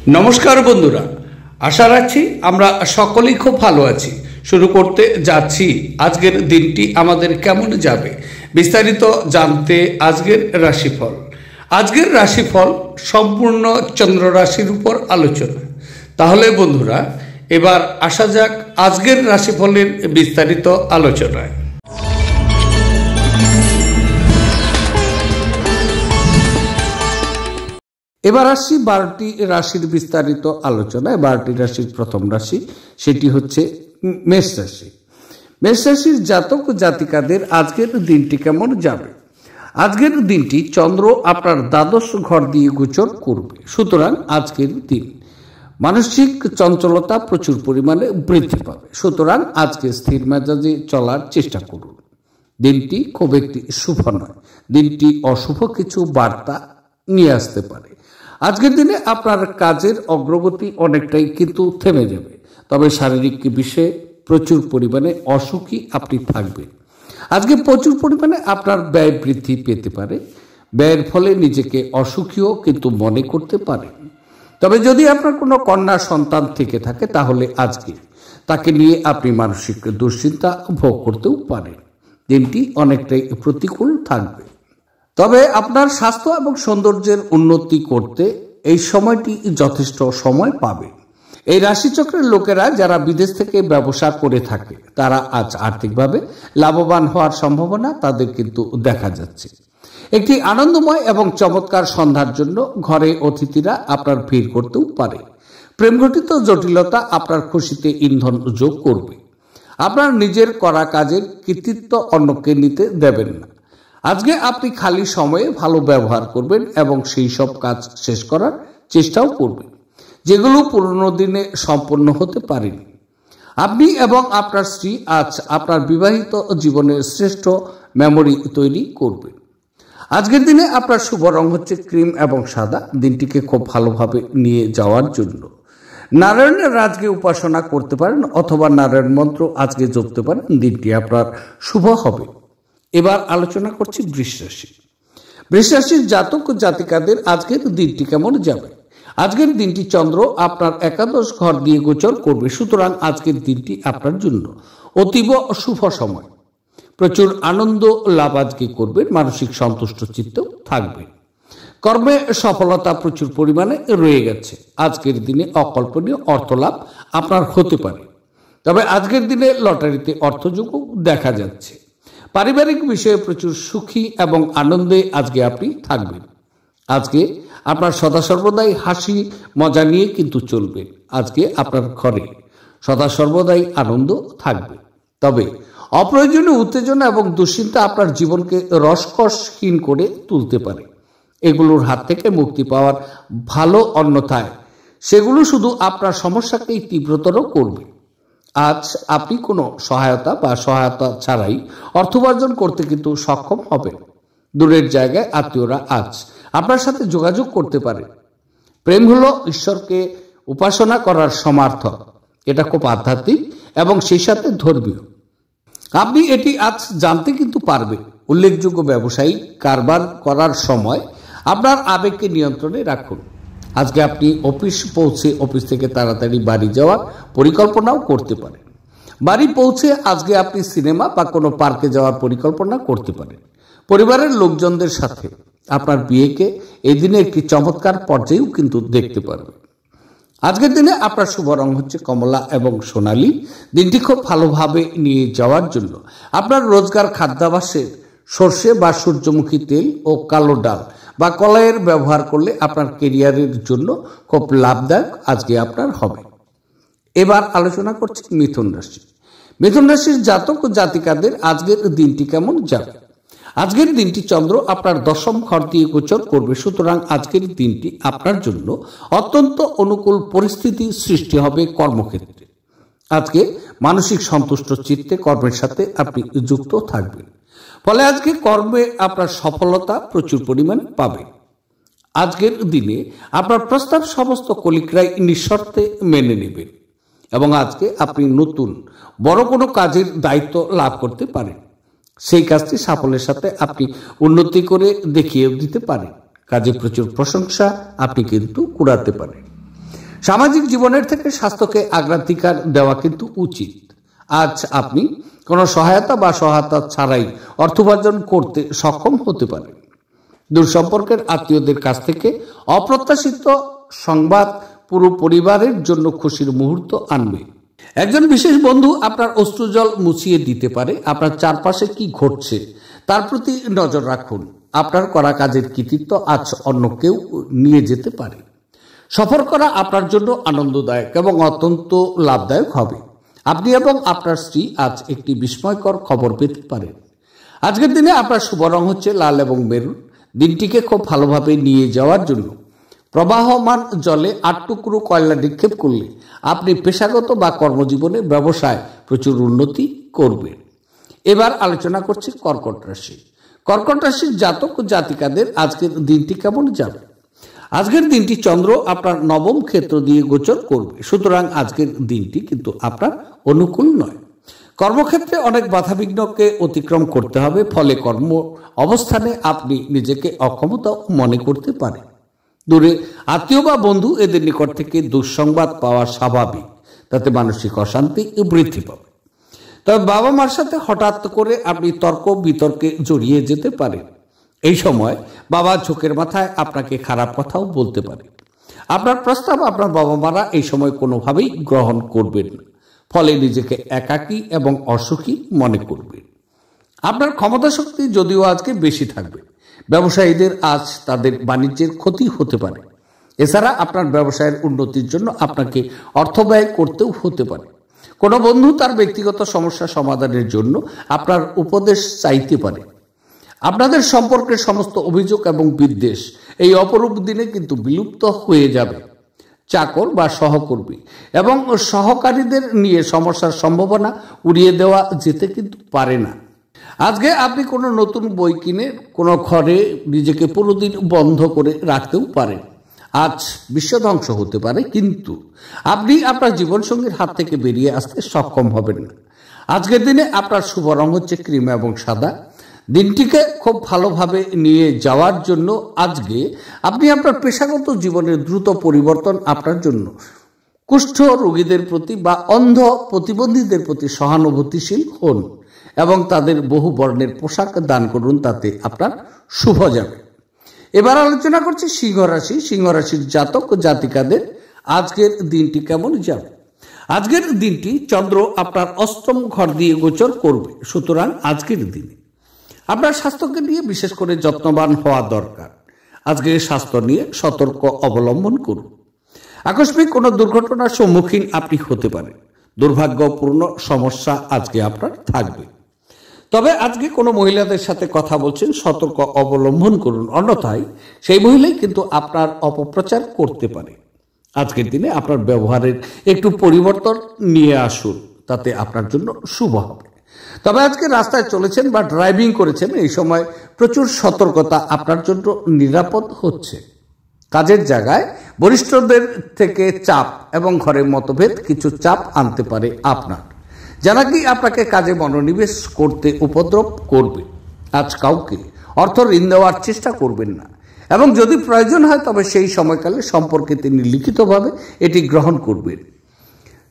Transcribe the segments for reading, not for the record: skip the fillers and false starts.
নমস্কার বন্ধুরা, আশা রাখছি আমরা সকলেই খুব ভালো আছি। শুরু করতে যাচ্ছি আজকের দিনটি আমাদের কেমন যাবে বিস্তারিত জানতে আজকের রাশিফল। আজকের রাশিফল সম্পূর্ণ চন্দ্র রাশির উপর আলোচনা। তাহলে বন্ধুরা, এবার আসা যাক আজকের রাশিফলের বিস্তারিত আলোচনায়। এবার আসছি 12টি রাশির বিস্তারিত আলোচনায়। 12টি রাশির প্রথম রাশি, সেটি হচ্ছে মেষ রাশি। মেষ রাশির জাতক ও জাতিকাদের আজকের দিনটি কেমন যাবে? আজকের দিনটি চন্দ্র আপনার দ্বাদশ ঘর দিয়ে গোচর করবে, সুতরাং আজকের দিন মানসিক চঞ্চলতা প্রচুর পরিমাণে বৃদ্ধি পাবে। সুতরাং আজকে স্থির মেজাজে চলার চেষ্টা করুন। দিনটি খুব একটি শুভ নয়, দিনটি অশুভ কিছু বার্তা নিয়ে আসতে পারে। আজকের দিনে আপনার কাজের অগ্রগতি অনেকটাই কিন্তু থেমে যাবে, তবে শারীরিক বিষয়ে প্রচুর পরিমাণে অসুখী আপনি থাকবেন। আজকে প্রচুর পরিমাণে আপনার ব্যয় বৃদ্ধি পেতে পারে। ব্যয়ের ফলে নিজেকে অসুখীও কিন্তু মনে করতে পারেন। তবে যদি আপনার কোনো কন্যা সন্তান থেকে থাকে, তাহলে আজকে তাকে নিয়ে আপনি মানসিক দুশ্চিন্তা ভোগ করতেও পারেন। দিনটি অনেকটাই প্রতিকূল থাকবে। তবে আপনার স্বাস্থ্য এবং সৌন্দর্যের উন্নতি করতে এই সময়টি যথেষ্ট সময় পাবে। এই রাশিচক্রের লোকেরা যারা বিদেশ থেকে ব্যবসা করে থাকে, তারা আজ আর্থিকভাবে লাভবান হওয়ার সম্ভাবনা তাদের কিন্তু দেখা যাচ্ছে। একটি আনন্দময় এবং চমৎকার সন্ধ্যার জন্য ঘরে অতিথিরা আপনার ভিড় করতেও পারে। প্রেমঘটিত জটিলতা আপনার খুশিতে ইন্ধন যোগ করবে। আপনার নিজের করা কাজের কৃতিত্ব অন্যকে নিতে দেবেন না। আজকে আপনি খালি সময়ে ভালো ব্যবহার করবেন এবং সেই সব কাজ শেষ করার চেষ্টাও করবেন যেগুলো পুরনো দিনে সম্পন্ন হতে পারেনি। আপনি এবং আপনার স্ত্রী আজ আপনার বিবাহিত জীবনের শ্রেষ্ঠ মেমোরি তৈরি করবেন। আজকের দিনে আপনার শুভ রং হচ্ছে ক্রিম এবং সাদা। দিনটিকে খুব ভালোভাবে নিয়ে যাওয়ার জন্য নারায়ণের আজকে উপাসনা করতে পারেন অথবা নারায়ণ মন্ত্র আজকে জপতে পারেন। দিনটি আপনার শুভ হবে। এবার আলোচনা করছি বৃষ রাশি। বৃষ রাশির জাতক ও জাতিকাদের আজকের দিনটি কেমন যাবে? আজকের দিনটি চন্দ্র আপনার একাদশ ঘর দিয়ে গোচর করবে, সুতরাং আজকের দিনটি আপনার জন্য অতীব শুভ সময়। প্রচুর আনন্দ লাভ আজকে করবেন, মানসিক সন্তুষ্ট চিত্ত থাকবে। কর্মে সফলতা প্রচুর পরিমাণে রয়ে গেছে। আজকের দিনে অকল্পনীয় অর্থ লাভ আপনার হতে পারে, তবে আজকের দিনে লটারিতে অর্থযোগও দেখা যাচ্ছে। পারিবারিক বিষয়ে প্রচুর সুখী এবং আনন্দে আজকে আপনি থাকবেন। আজকে আপনার সদা সর্বদাই হাসি মজা নিয়ে কিন্তু চলবে। আজকে আপনার ঘরে সদা সর্বদাই আনন্দ থাকবে, তবে অপ্রয়োজনীয় উত্তেজনা এবং দুশ্চিন্তা আপনার জীবনকে রসকসহীন করে তুলতে পারে। এগুলোর হাত থেকে মুক্তি পাওয়ার ভালো, অন্যথায় সেগুলো শুধু আপনার সমস্যাকেই তীব্রতর করবে। আজ আপনি কোনো সহায়তা ছাড়াই অর্থোপার্জন করতে কিন্তু সক্ষম হবেন। দূরের জায়গায় আত্মীয়রা আজ আপনার সাথে যোগাযোগ করতে পারে। প্রেম হলো ঈশ্বরকে উপাসনা করার সমার্থক। এটা খুব আধ্যাত্মিক এবং সেই সাথে ধর্মীয়। আপনি এটি আজ জানতে কিন্তু পারবেন। উল্লেখযোগ্য ব্যবসায়িক কারবার করার সময় আপনার আবেগকে নিয়ন্ত্রণে রাখুন। আজকে আপনি অফিস থেকে তাড়াতাড়ি বাড়ি যাওয়ার পরিকল্পনাও করতে পারেন। বাড়ি পৌঁছে আজকে আপনি সিনেমা বা কোনো পার্কে যাওয়ার পরিকল্পনা করতে পারেন। পরিবারের লোকজনদের সাথে আপনার বিয়েকে এই দিনে একটি চমৎকার পর্যায়েও কিন্তু দেখতে পারবেন। আজকের দিনে আপনার শুভ রং হচ্ছে কমলা এবং সোনালী। দিনটি খুব ভালোভাবে নিয়ে যাওয়ার জন্য আপনার রোজগার খাদ্যাভ্যাসের সর্ষে বা সূর্যমুখী তেল ও কালো ডাল বা কলাইয়ের ব্যবহার করলে আপনার কেরিয়ারের জন্য খুব লাভদায়ক আজকে আপনার হবে। এবার আলোচনা করছি মিথুন রাশি। মিথুন রাশির জাতক ও জাতিকাদের আজকের দিনটি কেমন যাবে? আজকের দিনটি চন্দ্র আপনার দশম ঘর দিয়ে গোচর করবে, সুতরাং আজকের দিনটি আপনার জন্য অত্যন্ত অনুকূল পরিস্থিতি সৃষ্টি হবে কর্মক্ষেত্রে। আজকে মানসিক সন্তুষ্ট চিত্তে কর্মের সাথে আপনি যুক্ত থাকবেন, ফলে আজকে কর্মে আপনার সফলতা প্রচুর পরিমাণে পাবে। আজকের দিনে আপনার প্রস্তাব সমস্ত কলিগরাই নিঃশর্তে মেনে নেবেন এবং আজকে আপনি নতুন বড় কোনো কাজের দায়িত্ব লাভ করতে পারেন। সেই কাজটি সাফল্যের সাথে আপনি উন্নতি করে দেখিয়ে দিতে পারেন। কাজে প্রচুর প্রশংসা আপনি কিন্তু কুড়াতে পারেন। সামাজিক জীবনের থেকে স্বাস্থ্যকে অগ্রাধিকার দেওয়া কিন্তু উচিত। আজ আপনি কোনো সহায়তা বা সহায়তা ছাড়াই অর্থ উপার্জন করতে সক্ষম হতে পারেন। দূর সম্পর্কের আত্মীয়দের কাছ থেকে অপ্রত্যাশিত সংবাদ পুরো পরিবারের জন্য খুশির মুহূর্ত আনবে। একজন বিশেষ বন্ধু আপনার অশ্রুজল মুছিয়ে দিতে পারে। আপনার চারপাশে কি ঘটছে তার প্রতি নজর রাখুন। আপনার করা কাজের কৃতিত্ব আজ অন্য কেউ নিয়ে যেতে পারে। সফর করা আপনার জন্য আনন্দদায়ক এবং অত্যন্ত লাভদায়ক হবে। আপনি এবং আপনার স্ত্রী আজ একটি বিস্ময়কর খবর পেতে পারেন। আজকের দিনে আপনার শুভ রং হচ্ছে লাল এবং মেরুন। দিনটিকে খুব ভালোভাবে নিয়ে যাওয়ার জন্য প্রবাহমান জলে 8 টুকরো কয়লা নিক্ষেপ করলে আপনি পেশাগত বা কর্মজীবনে ব্যবসায় প্রচুর উন্নতি করবেন। এবার আলোচনা করছি কর্কট রাশি। কর্কট রাশির জাতক ও জাতিকাদের আজকের দিনটি কেমন যাবে? আজকের দিনটি চন্দ্র আপনার নবম ক্ষেত্র দিয়ে গোচর করবে, সুতরাং আজকের দিনটি কিন্তু আপনার অনুকূল নয়। কর্মক্ষেত্রে অনেক বাধাবিঘ্নকে অতিক্রম করতে হবে, ফলে কর্ম অবস্থানে আপনি নিজেকে অক্ষমতা মনে করতে পারেন। দূরে আত্মীয় বা বন্ধু এদের নিকট থেকে দুঃসংবাদ পাওয়া স্বাভাবিক, তাতে মানসিক অশান্তি বৃদ্ধি পাবে। তবে বাবা মার সাথে হঠাৎ করে আপনি তর্ক বিতর্কে জড়িয়ে যেতে পারেন। এই সময় বাবা ঝোঁকের মাথায় আপনাকে খারাপ কথাও বলতে পারে। আপনার প্রস্তাব আপনার বাবা মারা এই সময় কোনোভাবেই গ্রহণ করবেন না, ফলে নিজেকে একাকী এবং অসুখী মনে করবেন। আপনার ক্ষমতা শক্তি যদিও আজকে বেশি থাকবে, ব্যবসায়ীদের আজ তাদের বাণিজ্যের ক্ষতি হতে পারে। এছাড়া আপনার ব্যবসায়ের উন্নতির জন্য আপনাকে অর্থ ব্যয় করতেও হতে পারে। কোনো বন্ধু তার ব্যক্তিগত সমস্যা সমাধানের জন্য আপনার উপদেশ চাইতে পারে। আপনাদের সম্পর্কের সমস্ত অভিযোগ এবং বিদ্বেষ এই অপরূপ দিনে কিন্তু বিলুপ্ত হয়ে যাবে। চাকর বা সহকর্মী এবং সহকারীদের নিয়ে সমস্যার সম্ভাবনা উড়িয়ে দেওয়া যেতে কিন্তু পারে না। আজকে আপনি কোনো নতুন বই কিনে কোনো ঘরে নিজেকে পুরোদিন বন্ধ করে রাখতেও পারেন। আজ বিশ্ব ধ্বংস হতে পারে, কিন্তু আপনি আপনার জীবনসঙ্গীর হাত থেকে বেরিয়ে আসতে সক্ষম হবেন না। আজকের দিনে আপনার শুভ রং হচ্ছে ক্রিম এবং সাদা। দিনটিকে খুব ভালোভাবে নিয়ে যাওয়ার জন্য আজকে আপনি আপনার পেশাগত জীবনের দ্রুত পরিবর্তন আপনার জন্য কুষ্ঠ রোগীদের প্রতি বা অন্ধ প্রতিবন্ধীদের প্রতি সহানুভূতিশীল হন এবং তাদের বহু বর্ণের পোশাক দান করুন, তাতে আপনার শুভ যাবে। এবার আলোচনা করছি সিংহ রাশি। সিংহ রাশির জাতক ও জাতিকাদের আজকের দিনটি কেমন যাবে? আজকের দিনটি চন্দ্র আপনার অষ্টম ঘর দিয়ে গোচর করবে, সুতরাং আজকের দিনে আপনার স্বাস্থ্যকে নিয়ে বিশেষ করে যত্নবান হওয়া দরকার। আজকে স্বাস্থ্য নিয়ে সতর্ক অবলম্বন করুন। আকস্মিক কোনো দুর্ঘটনার সম্মুখীন আপনি হতে পারেন। দুর্ভাগ্যপূর্ণ সমস্যা আজকে আপনার থাকবে। তবে আজকে কোনো মহিলাদের সাথে কথা বলছেন, সতর্ক অবলম্বন করুন, অন্যথায় সেই মহিলাই কিন্তু আপনার অপপ্রচার করতে পারে। আজকের দিনে আপনার ব্যবহারের একটু পরিবর্তন নিয়ে আসুন, তাতে আপনার জন্য শুভ হবে। তবে আজকে রাস্তায় চলেছেন বা ড্রাইভিং করেছেন, এই সময় প্রচুর সতর্কতা আপনার জন্য নিরাপদ হচ্ছে। কাজের জায়গায় বরিষ্ঠদের থেকে চাপ এবং ঘরের মতভেদ কিছু চাপ আনতে পারে আপনার, যা নাকি আপনাকে কাজে মনোনিবেশ করতে উপদ্রব করবে। আজ কাউকে অর্থ ঋণ দেওয়ার চেষ্টা করবেন না, এবং যদি প্রয়োজন হয় তবে সেই সময়কালে সম্পর্কে তিনি লিখিতভাবে এটি গ্রহণ করবেন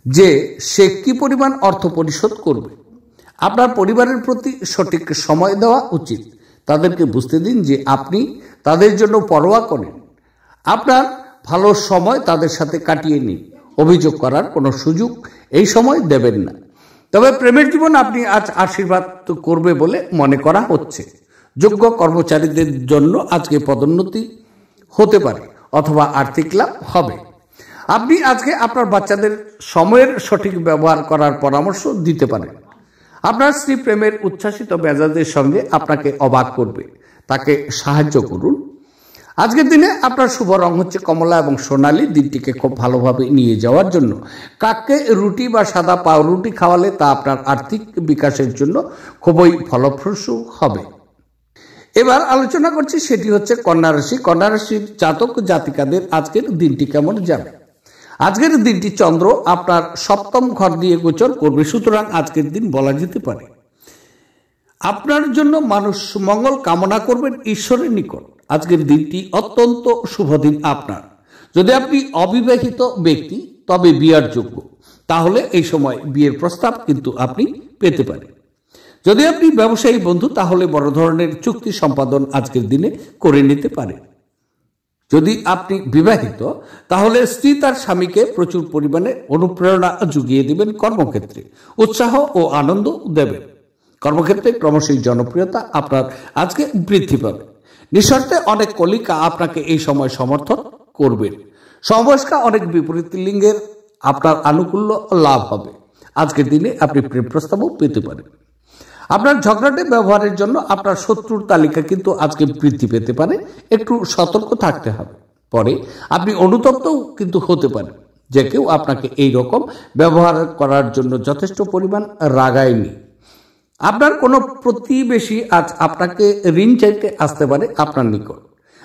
যে সে কি পরিমাণ অর্থ পরিশোধ করবে। আপনার পরিবারের প্রতি সঠিক সময় দেওয়া উচিত। তাদেরকে বুঝতে দিন যে আপনি তাদের জন্য পরোয়া করেন। আপনার ভালো সময় তাদের সাথে কাটিয়ে নিন। অভিযোগ করার কোনো সুযোগ এই সময় দেবেন না। তবে প্রেমের জীবন আপনি আজ আশীর্বাদ করবে বলে মনে করা হচ্ছে। যোগ্য কর্মচারীদের জন্য আজকে পদোন্নতি হতে পারে অথবা আর্থিক লাভ হবে। আপনি আজকে আপনার বাচ্চাদের সময়ের সঠিক ব্যবহার করার পরামর্শ দিতে পারেন। আপনার স্ত্রী প্রেমের উচ্ছ্বাসিত মেজাজের সঙ্গে আপনাকে অবাক করবে, তাকে সাহায্য করুন। আজকের দিনে আপনার শুভ রং হচ্ছে কমলা এবং সোনালী। দিনটিকে খুব ভালোভাবে নিয়ে যাওয়ার জন্য কাককে রুটি বা সাদা পাউরুটি খাওয়ালে তা আপনার আর্থিক বিকাশের জন্য খুবই ফলপ্রসূ হবে। এবার আলোচনা করছি, সেটি হচ্ছে কন্যা রাশি। কন্যা রাশির জাতক জাতিকাদের আজকের দিনটি কেমন যাবে? আজকের দিনটি চন্দ্র আপনার সপ্তম ঘর দিয়ে গোচর করবে, সুতরাং আজকের দিন বলা যেতে পারে আপনার জন্য মানুষ মঙ্গল কামনা করবেন ঈশ্বরের নিকট। আজকের দিনটি অত্যন্ত শুভ দিন আপনার। যদি আপনি অবিবাহিত ব্যক্তি তবে বিয়ার যোগ্য, তাহলে এই সময় বিয়ের প্রস্তাব কিন্তু আপনি পেতে পারেন। যদি আপনি ব্যবসায়ী বন্ধু, তাহলে বড় ধরনের চুক্তি সম্পাদন আজকের দিনে করে নিতে পারেন। যদি আপনি বিবাহিত, তাহলে স্ত্রী তার স্বামীকে প্রচুর পরিমাণে অনুপ্রেরণা জুগিয়ে দিবেন, কর্মক্ষেত্রে উৎসাহ ও আনন্দ দেবেন। কর্মক্ষেত্রে ক্রমশই জনপ্রিয়তা আপনার আজকে বৃদ্ধি পাবে। নিঃশর্তে অনেক কলিকা আপনাকে এই সময় সমর্থন করবেন। সমবয়স্কা অনেক বিপরীত লিঙ্গের আপনার আনুকূল্য লাভ হবে। আজকের দিনে আপনি প্রেম প্রস্তাবও পেতে পারেন। আপনার ঝগড়াটে ব্যবহারের জন্য আপনার শত্রুর তালিকা কিন্তু আজকে বৃদ্ধি পেতে পারে, একটু সতর্ক থাকতে হবে। পরে আপনি অনুতপ্তও কিন্তু হতে পারেন যে কেউ আপনাকে এই রকম ব্যবহার করার জন্য যথেষ্ট পরিমাণ রাগায়নি। আপনার কোনো প্রতিবেশী আজ আপনাকে ঋণ চাইতে আসতে পারে আপনার নিকট।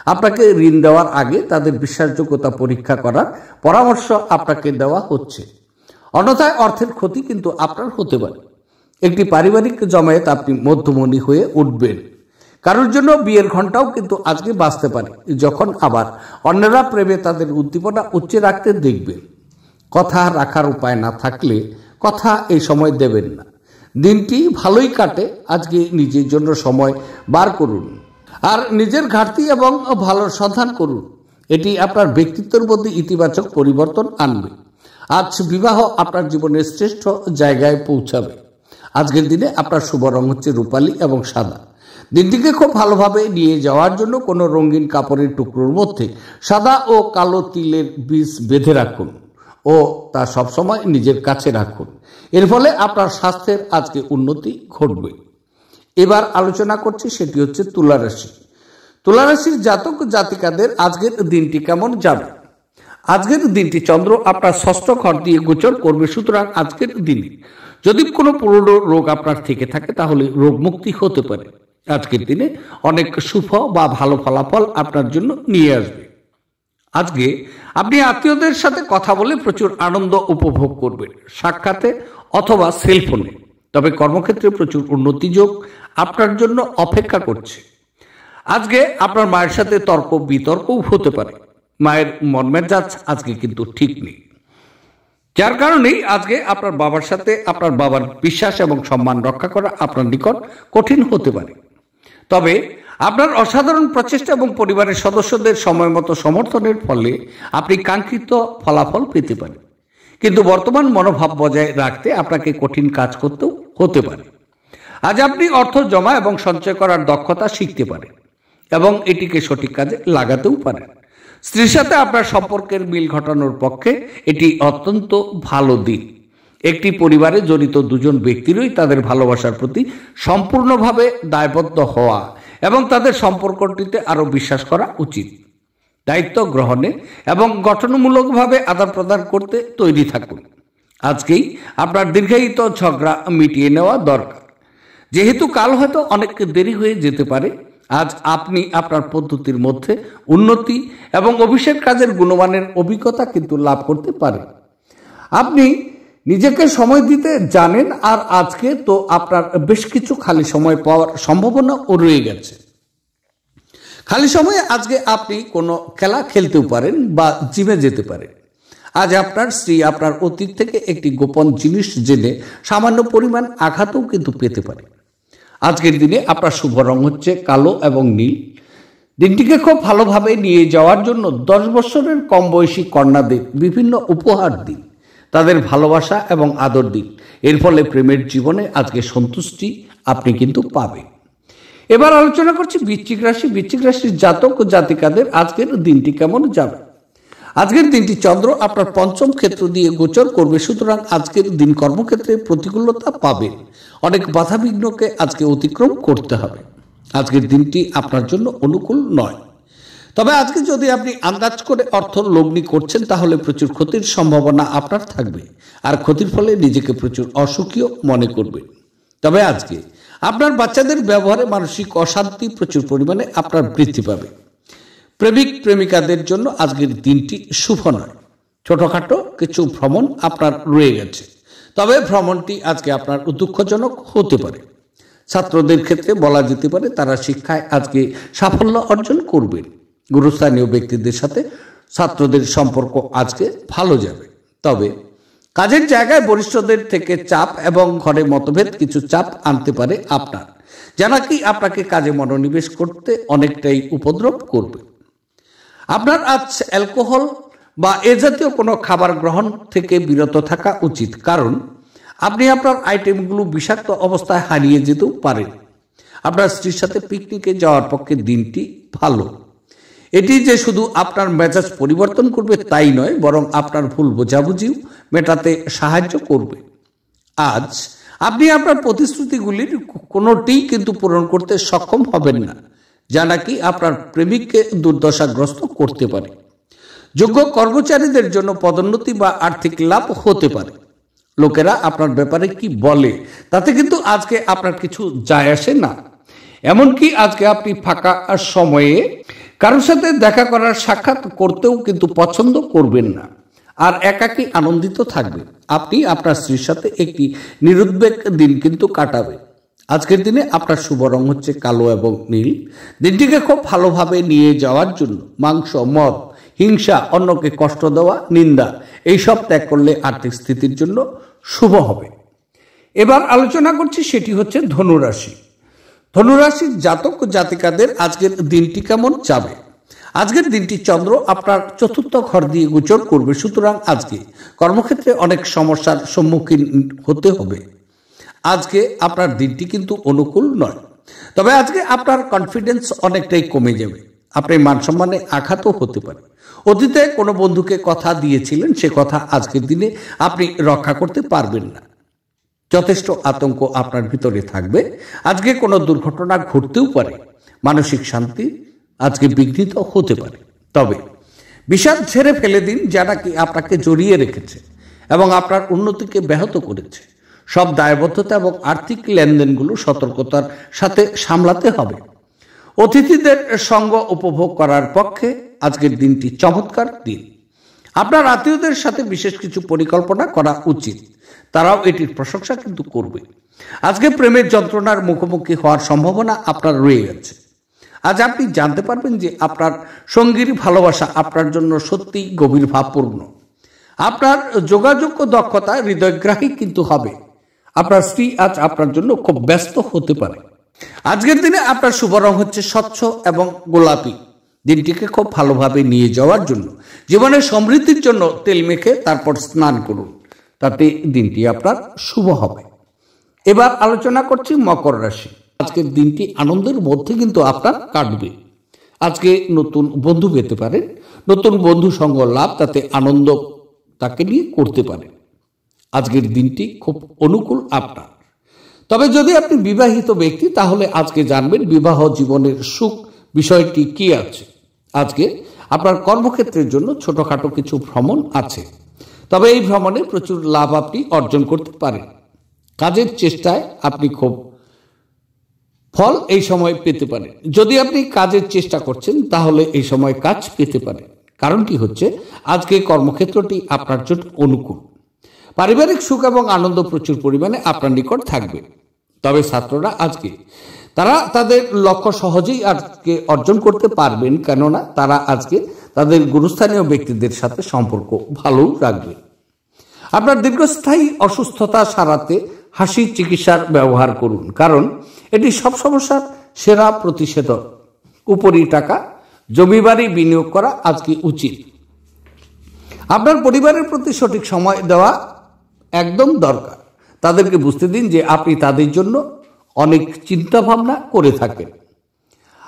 আপনাকে ঋণ দেওয়ার আগে তাদের বিশ্বাসযোগ্যতা পরীক্ষা করার পরামর্শ আপনাকে দেওয়া হচ্ছে, অন্যথায় অর্থের ক্ষতি কিন্তু আপনার হতে পারে। একটি পারিবারিক জমায়েত আপনি মধ্যমণি হয়ে উঠবেন। কারোর জন্য বিয়ের ঘণ্টাও কিন্তু আজকে বাজতে পারে, যখন আবার অন্যরা প্রেমে তাদের উদ্দীপনা উচ্চে রাখতে দেখবেন। কথা রাখার উপায় না থাকলে কথা এই সময় দেবেন না। দিনটি ভালোই কাটে, আজকে নিজের জন্য সময় বার করুন আর নিজের ঘাটতি এবং ভালোর সন্ধান করুন। এটি আপনার ব্যক্তিত্বের মধ্যে ইতিবাচক পরিবর্তন আনবে। আজ বিবাহ আপনার জীবনের শ্রেষ্ঠ জায়গায় পৌঁছাবে। আজকের দিনে আপনার শুভ রং হচ্ছে রূপালী এবং সাদা। দিনটিকে খুব ভালোভাবে নিয়ে যাওয়ার জন্য কোনো রঙিন কাপড়ের টুকরোর মধ্যে সাদা ও কালো তিলের বীজ বেঁধে রাখুন ও তা সবসময় নিজের কাছে রাখুন। এর ফলে আপনার স্বাস্থ্যের আজকে উন্নতি ঘটবে। এবার আলোচনা করছি, সেটি হচ্ছে তুলা রাশি। তুলা রাশির জাতক জাতিকাদের আজকের দিনটি কেমন যাবে? আজকের দিনটি চন্দ্র আপনার ষষ্ঠ ঘর দিয়ে গোচর করবে, সুতরাং আজকের দিনে যদি কোনো পুরনো রোগ আপনার থেকে থাকে তাহলে রোগ মুক্তি হতে পারে। আজকের দিনে অনেক শুভ বা ভালো ফলাফল আপনার জন্য নিয়ে আসবে। আজকে আপনি আত্মীয়দের সাথে কথা বলে প্রচুর আনন্দ উপভোগ করবেন, সাক্ষাতে অথবা সেলফোনে। তবে কর্মক্ষেত্রে প্রচুর উন্নতি যোগ আপনার জন্য অপেক্ষা করছে। আজকে আপনার মায়ের সাথে তর্ক বিতর্কও হতে পারে। মায়ের মন মেজাজ আজকে কিন্তু ঠিক নেই, যার কারণেই আজকে আপনার বাবার সাথে আপনার বাবার বিশ্বাস এবং সম্মান রক্ষা করা আপনার নিকট কঠিন হতে পারে। তবে আপনার অসাধারণ প্রচেষ্টা এবং পরিবারের সদস্যদের সময় মতো সমর্থনের ফলে আপনি কাঙ্ক্ষিত ফলাফল পেতে পারেন। কিন্তু বর্তমান মনোভাব বজায় রাখতে আপনাকে কঠিন কাজ করতেও হতে পারে। আজ আপনি অর্থ জমা এবং সঞ্চয় করার দক্ষতা শিখতে পারেন এবং এটিকে সঠিক কাজে লাগাতেও পারেন। স্ত্রীর সাথে আপনার সম্পর্কের মিল ঘটানোর পক্ষে এটি অত্যন্ত ভালো দিন। একটি পরিবারে জড়িত দুজন ব্যক্তিরই তাদের ভালোবাসার প্রতি সম্পূর্ণভাবে দায়বদ্ধ হওয়া এবং তাদের সম্পর্কটিতে আরও বিশ্বাস করা উচিত। দায়িত্ব গ্রহণে এবং গঠনমূলকভাবে আদান প্রদান করতে তৈরি থাকুন। আজকেই আপনার দীর্ঘায়িত ঝগড়া মিটিয়ে নেওয়া দরকার, যেহেতু কাল হয়তো অনেক দেরি হয়ে যেতে পারে। আজ আপনি আপনার পদ্ধতির মধ্যে উন্নতি এবং অভিষেক কাজের গুণমানের অভিজ্ঞতা কিন্তু লাভ করতে পারেন। আপনি নিজেকে সময় দিতে জানেন, আর আজকে তো আপনার বেশ কিছু খালি সময় পাওয়ার সম্ভাবনাও রয়ে গেছে। খালি সময়ে আজকে আপনি কোনো খেলা খেলতেও পারেন বা জিমে যেতে পারেন। আজ আপনার স্ত্রী আপনার অতীত থেকে একটি গোপন জিনিস জেনে সামান্য পরিমাণ আঘাতও কিন্তু পেতে পারে। আজকের দিনে আপনার শুভ রং হচ্ছে কালো এবং নীল। দিনটিকে খুব ভালোভাবে নিয়ে যাওয়ার জন্য 10 বছরের কম বয়সী কন্যাদের বিভিন্ন উপহার দিন, তাদের ভালোবাসা এবং আদর দিন। এর ফলে প্রেমের জীবনে আজকে সন্তুষ্টি আপনি কিন্তু পাবেন। এবার আলোচনা করছি বৃশ্চিক রাশি। বৃশ্চিক রাশির জাতক ও জাতিকাদের আজকের দিনটি কেমন যাবে? আজকের দিনটি চন্দ্র আপনার পঞ্চম ক্ষেত্র দিয়ে গোচর করবে, সুতরাং আজকের দিন কর্মক্ষেত্রে প্রতিকূলতা পাবেন। অনেক বাধাবিঘ্নকে আজকে অতিক্রম করতে হবে। আজকের দিনটি আপনার জন্য অনুকূল নয়। তবে আজকে যদি আপনি আন্দাজ করে অর্থ লগ্নি করছেন তাহলে প্রচুর ক্ষতির সম্ভাবনা আপনার থাকবে, আর ক্ষতির ফলে নিজেকে প্রচুর অসুখীও মনে করবেন। তবে আজকে আপনার বাচ্চাদের ব্যবহারে মানসিক অশান্তি প্রচুর পরিমাণে আপনার বৃদ্ধি পাবে। প্রেমিক প্রেমিকাদের জন্য আজকের দিনটি শুভ নয়। ছোটখাটো কিছু ভ্রমণ আপনার রয়ে গেছে, তবে ভ্রমণটি আজকে আপনার দুঃখজনক হতে পারে। ছাত্রদের ক্ষেত্রে বলা যেতে পারে তারা শিক্ষায় আজকে সাফল্য অর্জন করবেন। গুরুস্থানীয় ব্যক্তিদের সাথে ছাত্রদের সম্পর্ক আজকে ভালো যাবে। তবে কাজের জায়গায় বরিষ্ঠদের থেকে চাপ এবং ঘরে মতভেদ কিছু চাপ আনতে পারে আপনার, যা নাকি আপনাকে কাজে মনোনিবেশ করতে অনেকটাই উপদ্রব করবে। আপনার আজ অ্যালকোহল বা এ জাতীয় কোনো খাবার গ্রহণ থেকে বিরত থাকা উচিত, কারণ আপনি আপনার আইটেমগুলো বিষাক্ত অবস্থায় হারিয়ে যেতেও পারেন। আপনার স্ত্রীর সাথে পিকনিকে যাওয়ার পক্ষে দিনটি ভালো। এটি যে শুধু আপনার মেজাজ পরিবর্তন করবে তাই নয়, বরং আপনার ভুল বোঝাবুঝিও মেটাতে সাহায্য করবে। আজ আপনি আপনার প্রতিশ্রুতিগুলির কোনোটিই কিন্তু পূরণ করতে সক্ষম হবেন না, যা নাকি আপনার প্রেমিককে দুর্দশাগ্রস্ত করতে পারে। যোগ্য কর্মচারীদের জন্য পদোন্নতি বা আর্থিক লাভ হতে পারে। লোকেরা আপনার ব্যাপারে কি বলে তাতে কিন্তু আজকে আপনার কিছু যায় আসে না। এমনকি আজকে আপনি ফাঁকা সময়ে কারোর সাথে দেখা করার সাক্ষাৎ করতেও কিন্তু পছন্দ করবেন না, আর একাকী আনন্দিত থাকবেন। আপনি আপনার স্ত্রীর সাথে একটি নিরুদ্বেগ দিন কিন্তু কাটাবেন। আজকের দিনে আপনার শুভ রং হচ্ছে কালো এবং নীল। দিনটিকে খুব ভালোভাবে নিয়ে যাওয়ার জন্য মাংস, মদ, হিংসা, অন্যকে কষ্ট দেওয়া, নিন্দা এইসব ত্যাগ করলে আর্থিক স্থিতির জন্য শুভ হবে। এবার আলোচনা করছি, সেটি হচ্ছে ধনুরাশি। ধনুরাশির জাতক জাতিকাদের আজকের দিনটি কেমন যাবে? আজকের দিনটি চন্দ্র আপনার চতুর্থ ঘর দিয়ে গোচর করবে, সুতরাং আজকে কর্মক্ষেত্রে অনেক সমস্যার সম্মুখীন হতে হবে। আজকে আপনার দিনটি কিন্তু অনুকূল নয়, তবে আজকে আপনার কনফিডেন্স অনেকটাই কমে যাবে। আপনার মান সম্মানে আঘাতও হতে পারে। অতীতে কোনো বন্ধুকে কথা দিয়েছিলেন, সে কথা আজকের দিনে আপনি রক্ষা করতে পারবেন না। যথেষ্ট আতঙ্ক আপনার ভিতরে থাকবে। আজকে কোনো দুর্ঘটনা ঘটতেও পারে। মানসিক শান্তি আজকে বিঘ্নিত হতে পারে। তবে বিষাদ ঝেড়ে ফেলে দিন, যা নাকি আপনাকে জড়িয়ে রেখেছে এবং আপনার উন্নতিকে ব্যাহত করেছে। সব দায়বদ্ধতা এবং আর্থিক লেনদেনগুলো সতর্কতার সাথে সামলাতে হবে। অতিথিদের সঙ্গ উপভোগ করার পক্ষে আজকের দিনটি চমৎকার দিন। আপনার আত্মীয়দের সাথে বিশেষ কিছু পরিকল্পনা করা উচিত, তারাও এটির প্রশংসা কিন্তু করবে। আজকে প্রেমের যন্ত্রণার মুখোমুখি হওয়ার সম্ভাবনা আপনার রয়ে গেছে। আজ আপনি জানতে পারবেন যে আপনার সঙ্গীর ভালোবাসা আপনার জন্য সত্যি গভীর ভাবপূর্ণ। আপনার যোগাযোগ দক্ষতা হৃদয়গ্রাহী কিন্তু হবে। আপনার স্ত্রী আজ আপনার জন্য খুব ব্যস্ত হতে পারে। আজকের দিনে আপনার শুভ রং হচ্ছে স্বচ্ছ এবং গোলাপি। দিনটিকে খুব ভালোভাবে নিয়ে যাওয়ার জন্য, জীবনের সমৃদ্ধির জন্য তেল মেখে তারপর স্নান করুন, তাতে দিনটি আপনার শুভ হবে। এবার আলোচনা করছি মকর রাশি। আজকের দিনটি আনন্দের মধ্যে কিন্তু আপনার কাটবে। আজকে নতুন বন্ধু পেতে পারেন, নতুন বন্ধু সঙ্গ লাভ, তাতে আনন্দ তাকে নিয়ে করতে পারেন। আজকের দিনটি খুব অনুকূল আপনার। তবে যদি আপনি বিবাহিত ব্যক্তি, তাহলে আজকে জানবেন বিবাহ জীবনের সুখ বিষয়টি কি আছে। আজকে আপনার কর্মক্ষেত্রের জন্য ছোটখাটো কিছু ভ্রমণ আছে, তবে এই ভ্রমণে প্রচুর লাভ আপনি অর্জন করতে পারেন। কাজের চেষ্টায় আপনি খুব ফল এই সময় পেতে পারেন। যদি আপনি কাজের চেষ্টা করছেন, তাহলে এই সময় কাজ পেতে পারেন। কারণটি হচ্ছে আজকে কর্মক্ষেত্রটি আপনার জন্য অনুকূল। পারিবারিক সুখ এবং আনন্দ প্রচুর পরিমাণে আপনার নিকট থাকবে। তবে ছাত্ররা আজকে তারা তাদের লক্ষ্য সহজেই আজকে অর্জন করতে পারবেন, কেননা তারা আজকে তাদের গুরুস্থানীয় ব্যক্তিদের সাথে সম্পর্ক ভালো রাখবে। আপনার দীর্ঘস্থায়ী অসুস্থতা সারাতে হাসির চিকিৎসার ব্যবহার করুন, কারণ এটি সব সমস্যার সেরা প্রতিষেধক। উপরি টাকা জমিবাড়ি বিনিয়োগ করা আজকে উচিত। আপনার পরিবারের প্রতি সঠিক সময় দেওয়া একদম দরকার। তাদেরকে বুঝতে দিন যে আপনি তাদের জন্য অনেক চিন্তা ভাবনা করে থাকেন।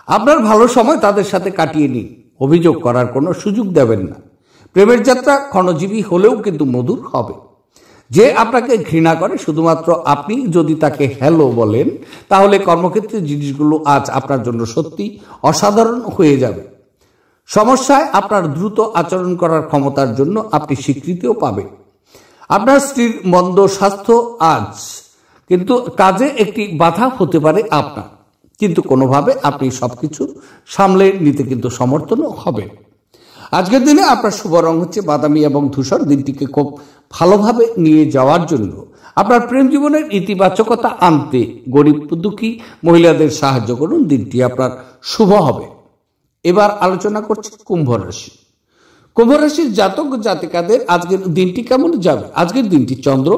আপনার ভালো সময় তাদের সাথে কাটিয়ে নিন। অভিযোগ করার কোনো সুযোগ দেবেন না। প্রেমের যাত্রা ক্ষণজীবী হলেও কিন্তু মধুর হবে। যে আপনাকে ঘৃণা করে, শুধুমাত্র আপনি যদি তাকে হ্যালো বলেন, তাহলে কর্মক্ষেত্রে জিনিসগুলো আজ আপনার জন্য সত্যি অসাধারণ হয়ে যাবে। সমস্যায় আপনার দ্রুত আচরণ করার ক্ষমতার জন্য আপনি স্বীকৃতিও পাবেন। আপনার স্ত্রীর মন্দ স্বাস্থ্য আজ কিন্তু কাজে একটি বাধা হতে পারে আপনার, কিন্তু কোনোভাবে আপনি সবকিছু সামলে নিতে কিন্তু সমর্থনও হবেন। আজকের দিনে আপনার শুভ রং হচ্ছে বাদামি এবং ধূসর। দিনটিকে খুব ভালোভাবে নিয়ে যাওয়ার জন্য আপনার প্রেম জীবনের ইতিবাচকতা আনতে গরিব দুঃখী মহিলাদের সাহায্য করুন। দিনটি আপনার শুভ হবে। এবার আলোচনা করছি কুম্ভ রাশি। কুম্ভ রাশির জাতক জাতিকাদের আজকের দিনটি কেমন যাবে? আজকের দিনটি চন্দ্র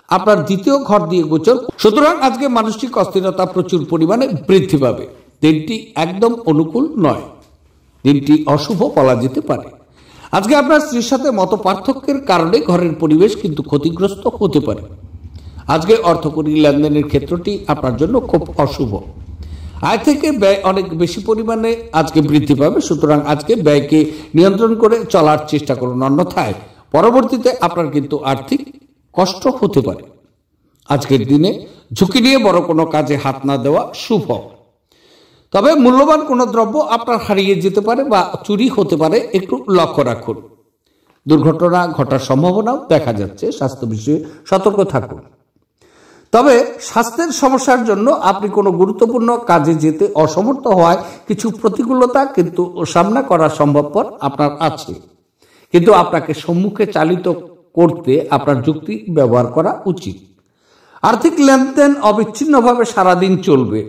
আপনার দ্বিতীয় ঘর দিয়ে গোচর, সুতরাং আজকে মানসিক অস্থিরতা প্রচুর পরিমাণে বৃদ্ধি পাবে। দিনটি একদম অনুকূল নয়, দিনটি অশুভ বলা যেতে পারে। আজকে আপনার স্ত্রীর সাথে মত পার্থক্যের কারণে ঘরের পরিবেশ কিন্তু ক্ষতিগ্রস্ত হতে পারে। আজকে অর্থকরী লেনদেনের ক্ষেত্রটি আপনার জন্য খুব অশুভ। আয় থেকে ব্যয় অনেক বেশি পরিমাণে আজকে বৃদ্ধি পাবে, সুতরাং আজকে ব্যয়কে নিয়ন্ত্রণ করে চলার চেষ্টা করুন, অন্যথায় পরবর্তীতে আপনার কিন্তু আর্থিক কষ্ট হতে পারে। আজকের দিনে ঝুঁকি নিয়ে বড় কোনো কাজে হাত না দেওয়া শুভ। তবে মূল্যবান কোনো দ্রব্য আপনার হারিয়ে যেতে পারে বা চুরি হতে পারে, একটু লক্ষ্য রাখুন। দুর্ঘটনা ঘটার সম্ভাবনাও দেখা যাচ্ছে, স্বাস্থ্য বিষয়ে সতর্ক থাকুন। তবে স্বাস্থ্যের সমস্যার জন্য আপনি কোনো গুরুত্বপূর্ণ কাজে যেতে অসমর্থ হওয়ায় কিছু প্রতিকূলতা কিন্তু সামনা করা সম্ভবপর আপনার আছে, কিন্তু আপনাকে সম্মুখে চালিত করতে আপনার যুক্তি ব্যবহার করা উচিত। আর্থিক লেনদেন অবিচ্ছিন্নভাবে সারাদিন চলবে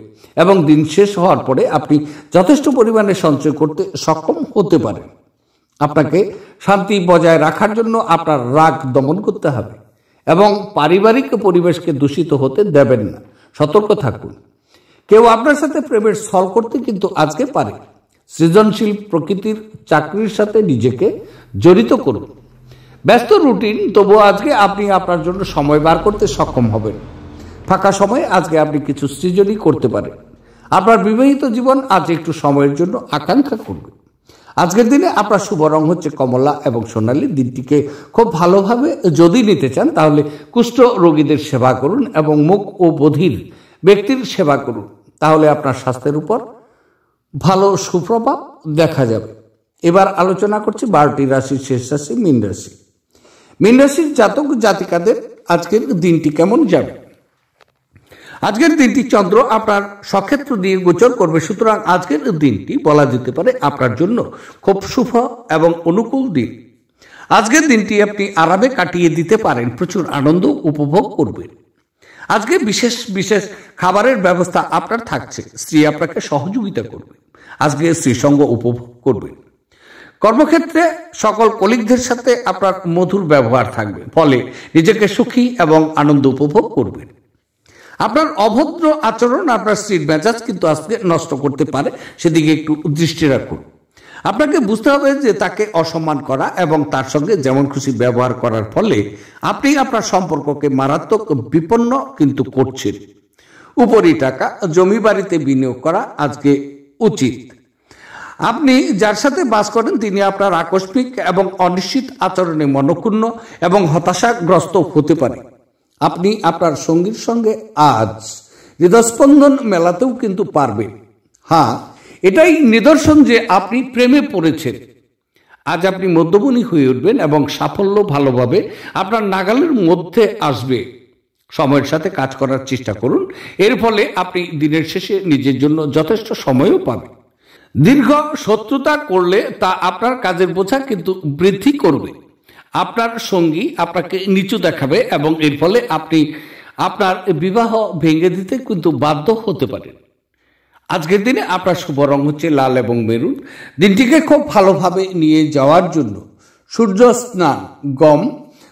এবং দিন শেষ হওয়ার পরে আপনি যথেষ্ট পরিমাণে সঞ্চয় করতে সক্ষম হতে পারেন। আপনাকে শান্তি বজায় রাখার জন্য আপনার রাগ দমন করতে হবে এবং পারিবারিক পরিবেশকে দূষিত হতে দেবেন না, সতর্ক থাকুন। কেউ আপনার সাথে প্রেমের ছল করতে কিন্তু আজকে পারে। সৃজনশীল প্রকৃতির চাকরির সাথে নিজেকে জড়িত করুন। ব্যস্ত রুটিন, তবুও আজকে আপনি আপনার জন্য সময় বার করতে সক্ষম হবেন। ফাঁকা সময়ে আজকে আপনি কিছু সৃজনই করতে পারেন। আপনার বিবাহিত জীবন আজ একটু সময়ের জন্য আকাঙ্ক্ষা করবে। আজকের দিনে আপনার শুভ রং হচ্ছে কমলা এবং সোনালী। দিনটিকে খুব ভালোভাবে যদি নিতে চান তাহলে কুষ্ঠ রোগীদের সেবা করুন এবং মুখ ও বধির ব্যক্তির সেবা করুন, তাহলে আপনার স্বাস্থ্যের উপর ভালো সুপ্রভাব দেখা যাবে। এবার আলোচনা করছি 12টি রাশির শেষ রাশি মীন রাশি। মীন রাশির জাতক জাতিকাদের আজকের দিনটি কেমন যাবে? আজকের দিনটি চন্দ্র আপনার সক্ষেত্র দিয়ে গোচর করবে, সুতরাং আজকের দিনটি বলা যেতে পারে আপনার জন্য খুব শুভ এবং অনুকূল দিন। আজকের দিনটি আপনি আরামে কাটিয়ে দিতে পারেন, প্রচুর আনন্দ উপভোগ করবেন। আজকে বিশেষ বিশেষ খাবারের ব্যবস্থা আপনার থাকছে, স্ত্রী আপনাকে সহযোগিতা করবে। আজকে স্ত্রীসঙ্গ উপভোগ করবেন। কর্মক্ষেত্রে সকল কলিগদের সাথে আপনার মধুর ব্যবহার থাকবে, ফলে নিজেকে সুখী এবং আনন্দ উপভোগ করবেন। আপনার অভদ্র আচরণ আপনার স্ত্রীর মেজাজ কিন্তু আজকে নষ্ট করতে পারে, সেদিকে একটু দৃষ্টি রাখুন। আপনাকে বুঝতে হবে যে তাকে অসম্মান করা এবং তার সঙ্গে যেমন খুশি ব্যবহার করার ফলে আপনি আপনার সম্পর্ককে মারাত্মক বিপন্ন কিন্তু করছেন। উপরি টাকা জমি বাড়িতে বিনিয়োগ করা আজকে উচিত। আপনি যার সাথে বাস করেন তিনি আপনার আকস্মিক এবং অনিশ্চিত আচরণে মনক্ষুণ্ণ এবং হতাশাগ্রস্ত হতে পারে। আপনি আপনার সঙ্গীর সঙ্গে আজ হৃদস্পন্দন মেলাতেও কিন্তু পারবেন। হ্যাঁ, এটাই নিদর্শন যে আপনি প্রেমে পড়েছেন। আজ আপনি মধ্যমণি হয়ে উঠবেন এবং সাফল্য ভালোভাবে আপনার নাগালের মধ্যে আসবে। সময়ের সাথে কাজ করার চেষ্টা করুন, এর ফলে আপনি দিনের শেষে নিজের জন্য যথেষ্ট সময়ও পাবেন। দীর্ঘ শত্রুতা করলে তা আপনার কাজের বোঝা কিন্তু বৃদ্ধি করবে। আপনার সঙ্গী আপনাকে নিচু দেখাবে এবং এর ফলে আপনি আপনার বিবাহ ভেঙে দিতে কিন্তু বাধ্য হতে পারেন। আজকের দিনে আপনার শুভ রং হচ্ছে লাল এবং মেরুন। দিনটিকে খুব ভালোভাবে নিয়ে যাওয়ার জন্য সূর্য স্নান, গম,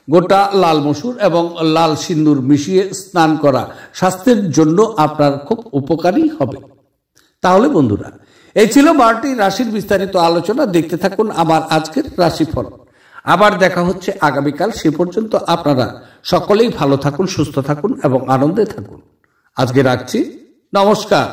গোটা লাল মসুর এবং লাল সিন্দুর মিশিয়ে স্নান করা স্বাস্থ্যের জন্য আপনার খুব উপকারী হবে। তাহলে বন্ধুরা, এই ছিল 12টি রাশির বিস্তারিত আলোচনা। দেখতে থাকুন আমার আজকের রাশিফল। আবার দেখা হচ্ছে আগামীকাল। সে পর্যন্ত আপনারা সকলেই ভালো থাকুন, সুস্থ থাকুন এবং আনন্দে থাকুন। আজকে রাখছি, নমস্কার।